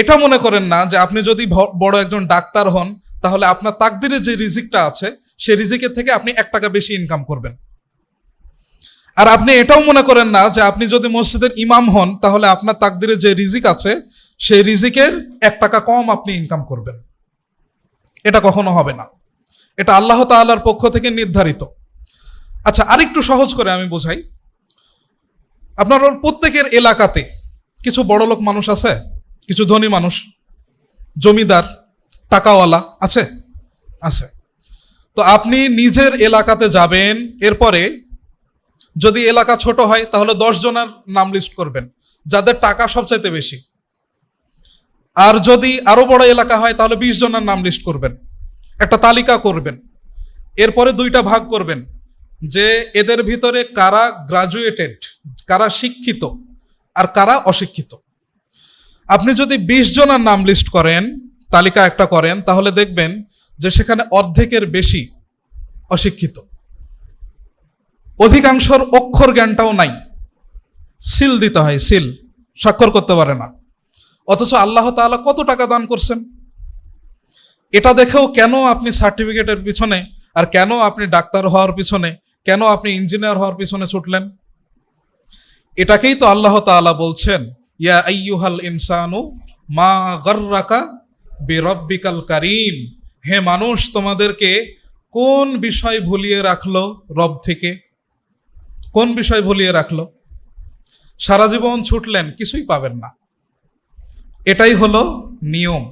এটা মনে করেন না যে আপনি যদি বড় একজন ডাক্তার হন তাহলে আপনার তাকদিরে যে রিজিকটা আছে সেই রিজিকের থেকে আপনি 1 টাকা বেশি ইনকাম করবেন। আর আপনি এটাও মনে করেন না যে আপনি যদি মসজিদের ইমাম হন তাহলে আপনার তাকদিরে যে রিজিক আছে সেই রিজিকের 1 টাকা কম আপনি ইনকাম করবেন। এটা কখনো হবে না, এটা আল্লাহ তাআলার পক্ষ থেকে নির্ধারিত। আচ্ছা, আরেকটু সহজ করে আমি বোঝাই। আপনার প্রত্যেকের এলাকাতে কিছু বড়লোক মানুষ আছে, কিছু ধনী মানুষ, জমিদার, টাকাওয়ালা আছে আছে। তো আপনি নিজের এলাকাতে যাবেন, এরপরে যদি এলাকা ছোট হয় তাহলে 10 জনের নাম লিস্ট করবেন যাদের টাকা সবচাইতে বেশি। আর যদি আরো বড় এলাকা হয় তাহলে 20 জনের নাম লিস্ট করবেন, একটা তালিকা করবেন। এরপরে 2টা ভাগ করবেন যে এদের ভিতরে কারা গ্রাজুয়েটেড, কারা শিক্ষিত আর কারা অশিক্ষিত। আপনি যদি 20 জনের নাম লিস্ট করেন, তালিকা একটা করেন, তাহলে দেখবেন যে সেখানে অর্ধেকের বেশি অশিক্ষিত। অধিকাংশর অক্ষর জ্ঞানটাও নাই, সিল দিতে হয়, সিল, স্বাক্ষর করতে পারে না। অথচ আল্লাহ তাআলা কত টাকা দান করছেন। এটা দেখেও কেন আপনি সার্টিফিকেটের পিছনে, আর কেন আপনি ডাক্তার হওয়ার পিছনে, কেন আপনি ইঞ্জিনিয়ার হওয়ার পিছনে ছুটলেন? এটাকেই তো আল্লাহ তাআলা বলছেন, ইয়া আইয়ুহাল ইনসানু মা গাররাকা বিরব্বিকাল কারীম। হে মানুষ, তোমাদেরকে কোন বিষয় ভুলিয়ে রাখলো রব থেকে? কোন বিষয় ভুলিয়ে রাখলো? সারা জীবন ছুটলেন, কিছুই পাবেন না। এটাই হলো নিয়ম।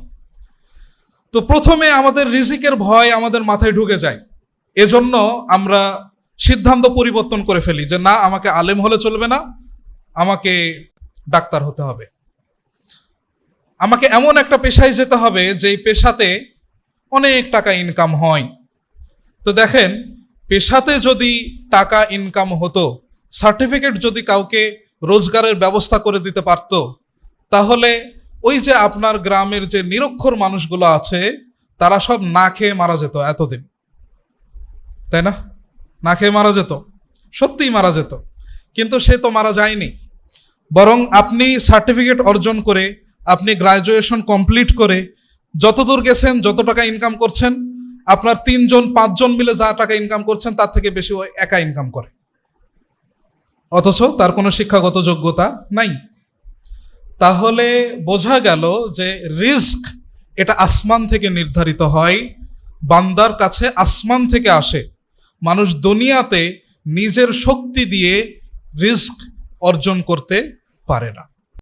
তো প্রথমে আমাদের রিজিকের ভয় আমাদের মাথায় ঢুকে যায়, এজন্য আমরা সিদ্ধান্ত পরিবর্তন করে ফেলি যে না, আমাকে আলেম হলে চলবে না, আমাকে ডাক্তার হতে হবে, আমাকে এমন একটা পেশায় যেতে হবে যেই পেশাতে অনেক টাকা ইনকাম হয়। তো দেখেন, পেশাতে যদি টাকা ইনকাম হতো, সার্টিফিকেট যদি কাউকে রোজগারের ব্যবস্থা করে দিতে পারত, তাহলে ওই যে আপনার গ্রামের যে নিরক্ষর মানুষগুলো আছে তারা সব না খেয়ে মারা যেত এতদিন, তাই না? না খেয়ে মারা যেত, সত্যিই মারা যেত। কিন্তু সে তো মারা যায়নি, বরং আপনি সার্টিফিকেট অর্জন করে, আপনি গ্রাজুয়েশন কমপ্লিট করে যতদূর গেছেন, যত টাকা ইনকাম করছেন, আপনার 3 জন 5 জন মিলে যা টাকা ইনকাম করছেন তার থেকে বেশি ও একা ইনকাম করে, অথচ তার কোনো শিক্ষাগত যোগ্যতা নাই। তাহলে বোঝা গেল যে রিস্ক এটা আসমান থেকে নির্ধারিত হয়, বান্দার কাছে আসমান থেকে আসে। মানুষ দুনিয়াতে নিজের শক্তি দিয়ে রিস্ক অর্জন করতে পারে না।